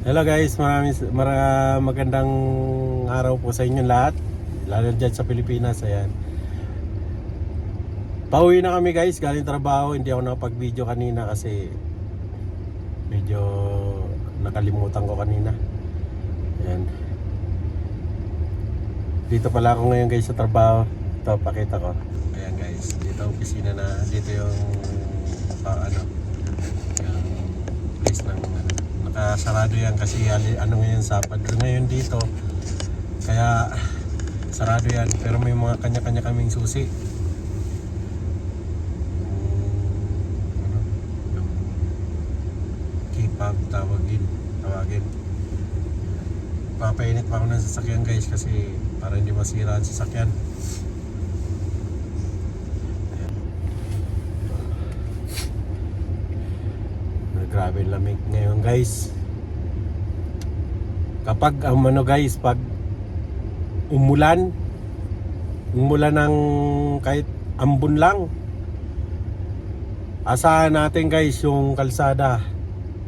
Hello guys, magandang araw po sa inyo lahat. Lalo dyan sa Pilipinas, ayan. Pauwi na kami guys, galing trabaho. Hindi ako nakapag-video kanina kasi medyo nakalimutan ko kanina. Ayan. Dito pala ako ngayon guys sa trabaho. Ito, pakita ko. Ayan guys, dito opisina na. Dito yung yung place ng nakasarado yan kasi ngayon Sabado ngayon dito, kaya sarado yan, pero may mga kanya-kanya kaming susi. Yung kipag tawagin papainit pa ako ng sasakyan guys kasi para hindi masira ang sasakyan. Grabe lamig ngayon guys. Kapag pag umulan ng kahit ambon lang, asahan natin guys yung kalsada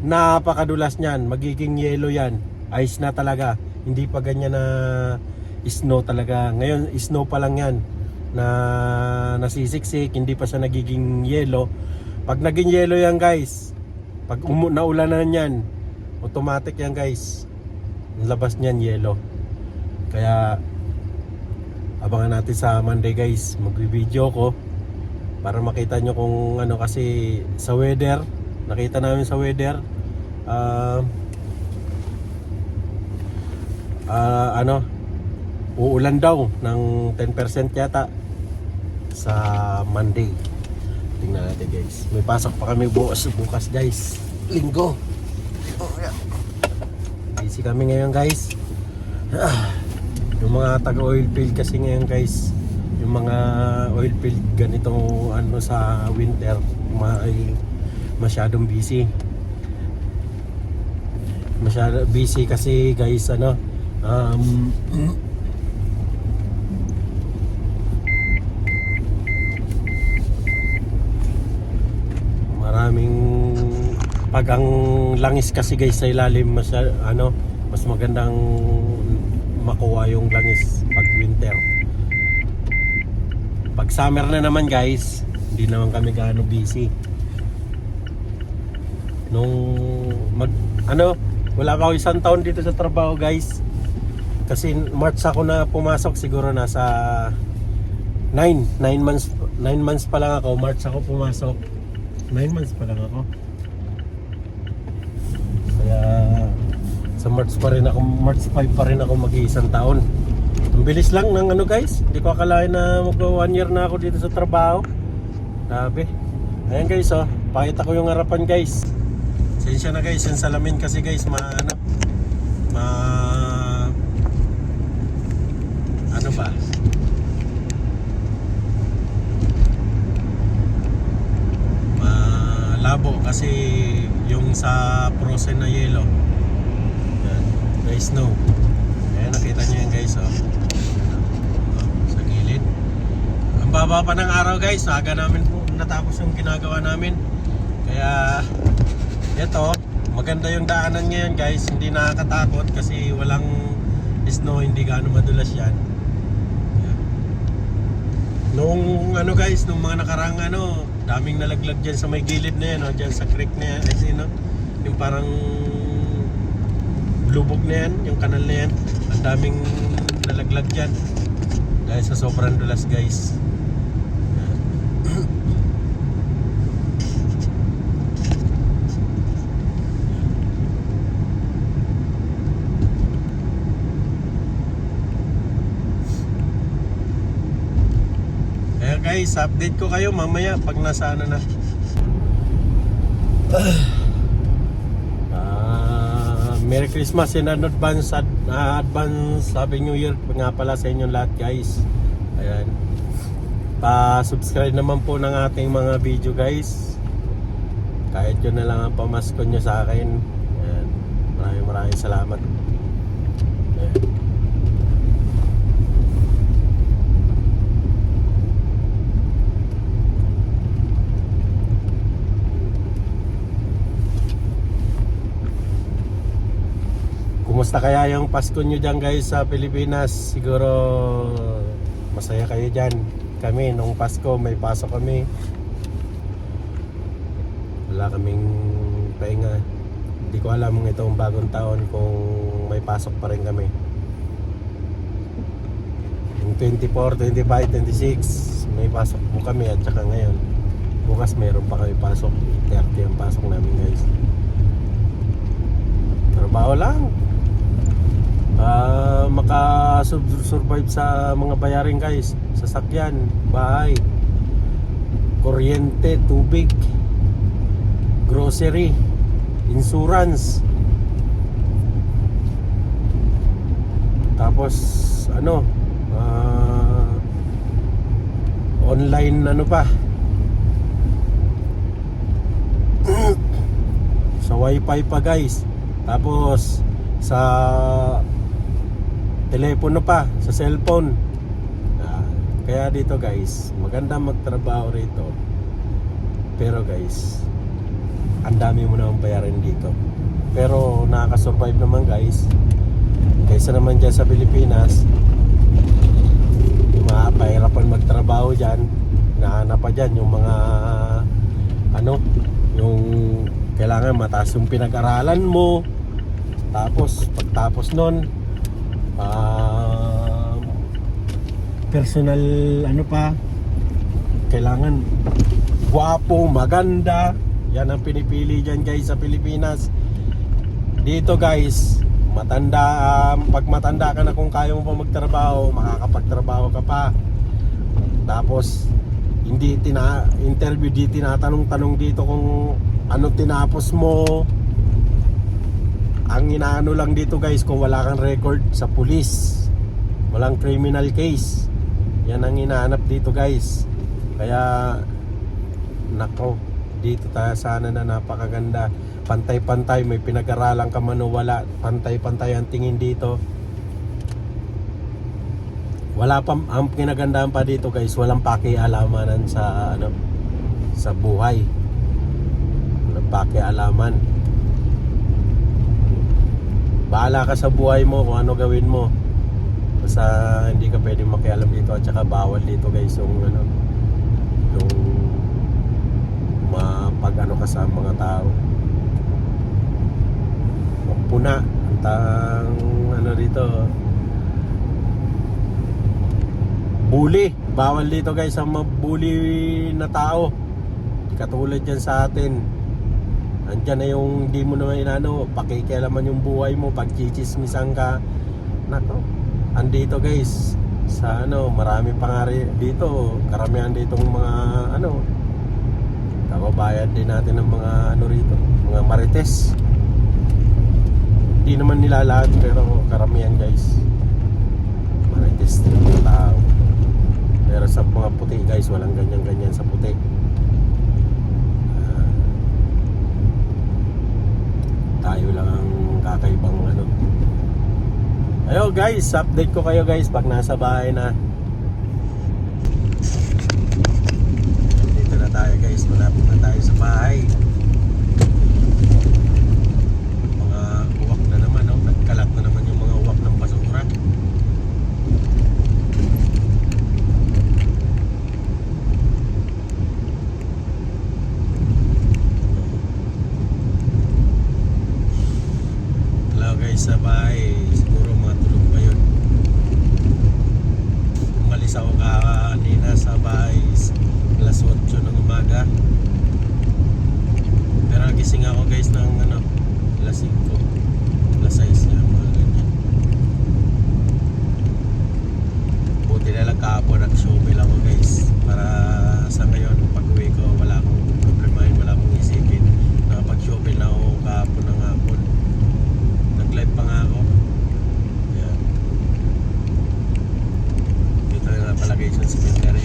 napakadulas niyan, magiging yellow yan, ice na talaga, hindi pa ganyan na snow talaga. Ngayon snow pa lang yan na nasisiksik, hindi pa siya nagiging yellow. Pag naging yellow yan guys, pag naulanan yan, automatic yan guys, labas niyan yellow. Kaya abangan natin sa Monday guys, magbi-video ko para makita nyo kung ano, kasi sa weather, nakita namin sa weather, uulan daw ng 10% yata sa Monday. Tingnan natin guys. May pasok pa kami bukas guys, Linggo. Busy kami ngayon guys. Yung mga taga oil field kasi ngayon guys, yung mga oil field ganitong sa winter ay masyadong busy. Masyado busy kasi guys maraming pag ang langis kasi guys sa ilalim mas magandang makuha yung langis pag winter. Pag summer na naman guys, hindi naman kami gaano busy. Wala pa ako isang taon dito sa trabaho guys, kasi March ako na pumasok, siguro nasa 9 months pa lang ako. March ako pumasok, 9 months pa lang ako. Kaya sa March 5 pa rin ako mag-iisang taon. Ang bilis lang ng guys, hindi ko akalain na mag 1 year na ako dito sa trabaho. Grabe. Ayan guys, pakita ko yung harapan guys. Sensya na guys, yung salamin kasi guys malabo kasi yung sa frozen na yellow. Yan, may snow. Ayan, nakita nyo yan guys, sa gilid. Ang baba pa ng araw guys, aga namin po natapos yung ginagawa namin. Kaya ito, maganda yung daanan ngayon guys, hindi nakakatakot kasi walang snow, hindi gaano madulas yan. Nung guys, nung mga nakarang daming nalaglag dyan sa may gilid na yan, dyan sa creek na yan, yung parang lubog na yan, yung kanal na yan, ang daming nalaglag dyan dahil sa sobrang dulas guys. Guys, update ko kayo mamaya pag nasa na. Merry Christmas in advance, Happy New Year nga pala sa inyong lahat guys. Ayan, pa-subscribe naman po ng ating mga video guys, kahit yun na lang ang pamasko nyo sa akin. Ayan, maraming salamat. Ayan. Kumusta kaya yung Pasko nyo dyan guys sa Pilipinas? Siguro masaya kayo dyan. Kami nung Pasko may pasok kami. Wala kaming pahinga. Hindi ko alam itong bagong taon kung may pasok pa rin kami. Yung 24, 25, 26 may pasok po kami at saka ngayon. Bukas mayroon pa kami pasok. 30 ang pasok namin guys. Trabaho lang. Maka-survive sa mga bayarin guys. Sasakyan, bahay, kuryente, tubig, grocery, insurance. Tapos online pa sa wifi pa guys. Tapos sa telepono pa, sa cellphone. Kaya dito guys, maganda magtrabaho rito. Pero guys, ang dami mo naman bayarin dito. Pero nakaka-survive naman guys. Kaysa naman dyan sa Pilipinas, yung mga pahirapan magtrabaho dyan, nahanap pa dyan yung mga yung kailangan mataas yung pinag-aralan mo. Tapos pagtapos nun, personal kailangan gwapo, maganda. Yan ang pinipili dyan guys sa Pilipinas. Dito guys, pag matanda ka na, kung kaya mo pa magtrabaho, makakapagtrabaho ka pa. Tapos hindi interview, di tinatanong-tanong dito kung ano tinapos mo. Ang inaano lang dito guys, kung wala kang record sa pulis, walang criminal case, yan ang inaanap dito guys. Kaya nako, dito tayo sana na napakaganda. Pantay-pantay, may pinag-aralan ka man o wala, pantay-pantay ang tingin dito. Wala pa, ang kinagandaan pa dito guys, walang pakialamanan sa sa buhay. Walang pakialaman. Bahala ka sa buhay mo kung ano gawin mo. Basta hindi ka pwedeng makialam dito. At saka bawal dito guys yung yung mapag ka sa mga tao. Puna ang dito, bully. Bawal dito guys ang mabully na tao. Katulad yan sa atin. Andyan na yung di mo naman pakikialaman yung buhay mo, pagchichismisan ka. Nako, andito guys sa marami pangari dito. Karamihan ditong mga kababayan din natin ng mga rito, mga marites. Hindi naman nila lahat, pero karamihan guys marites din yung tao. Pero sa mga puti guys, walang ganyan-ganyan sa puti. Tayo lang ang kakaibang Ayo guys, update ko kayo guys pag nasa bahay na. Dito na tayo guys, malapit na tayo sa bahay. Mga uwak na naman, nagkalat na naman yung mga uwak ng basura. Hello guys, sa bahay. Siguro mga tulog pa yun. Umalis ako kanina sa bahay alas 8 ng umaga. Pero gising ako guys ng alas 5, alas 6 yan, mga ganyan. Buti na lang kahapon nag-showbill ako guys, para sa ngayon pag uwi ko wala akong problemahin, wala akong isipin. Nakapag-showbill na ako kahapon ng hapon. Nag-live pa nga ako. Ayan. Dito na nga pala guys yung cemetery.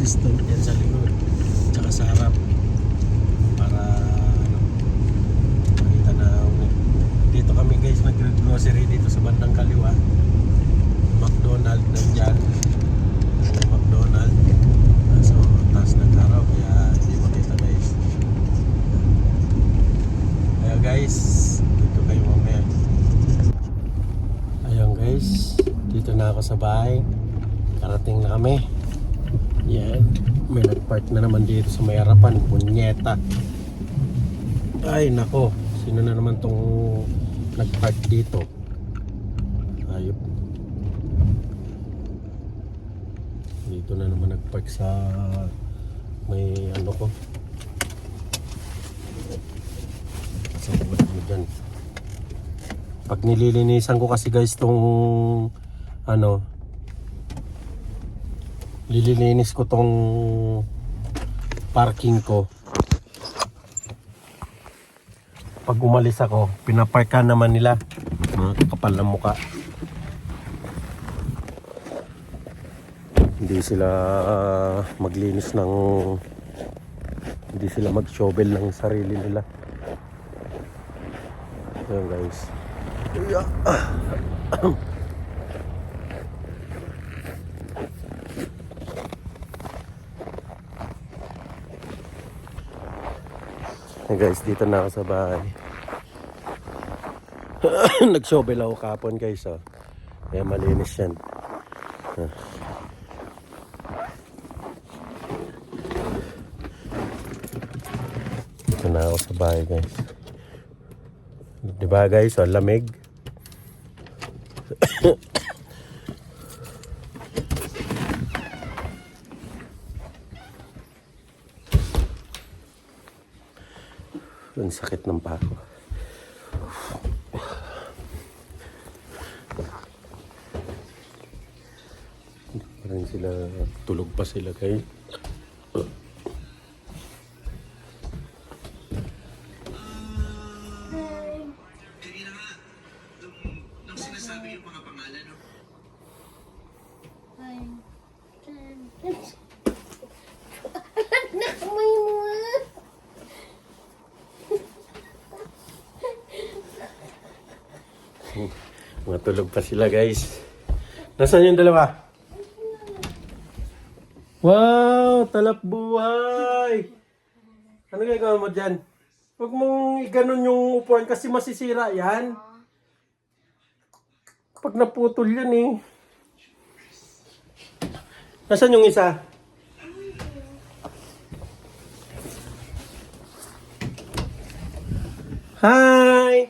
assistant yan sa likod. Tsaka sa harap. Para ano, makita na dito kami guys nag-grocery dito sa bandang kaliwa. McDonald nandyan. Yung McDonald. So, taas ng araw kaya hindi makita guys. Kaya guys, dito kayo mamaya. Ayun guys, dito na ako sa bahay. Karating na kami. Yan, may nagpark na naman dito sa may harapan. Punyeta. Ay nako, sino na naman tong nagpark dito? Ayop. Dito na naman nagpark sa may ano ko. Sa buwan mo dyan. Pag nililinisan ko kasi guys tong ano, lililinis ko tong parking ko. Pag umalis ako, pinaparkan naman nila. Mga kakapal na mukha. Hindi sila maglinis ng, hindi sila mag-shovel ng sarili nila. Ayan guys. Hey guys, dito na ako sa bahay. Nag-shovel ako kapon guys, oh. Kaya malinis yan. Dito na ako sa bahay guys. Diba guys, oh, lamig. Ang sakit ng pako. Parang sila, tulog pa sila kayo. Mga tulog pa sila guys. Nasaan yung dalawa? Wow! Talap buhay! Ano gagawin mo dyan? Huwag mong iganon yung upuan kasi masisira yan. Pag naputol yan eh. Nasaan yung isa? Hi!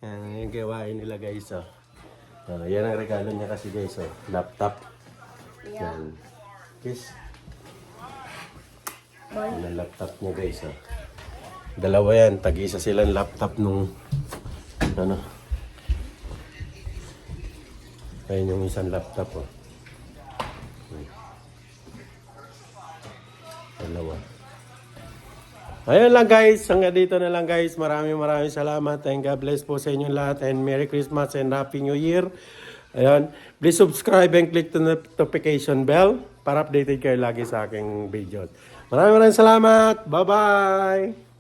Yan yung gawain nila guys, oh. Yan ang regalo niya kasi guys, oh. Laptop. Yan. Yes. Yan ang laptop niya guys, oh. Dalawa yan. Tag-isa silang laptop nung ano. Ayun yung isang laptop, oh. Dalawa. Ayun lang guys, hanggang dito na lang guys. Maraming salamat and God bless po sa inyong lahat and Merry Christmas and Happy New Year. Ayun, please subscribe and click the notification bell para updated kayo lagi sa aking video. Maraming salamat. Bye-bye!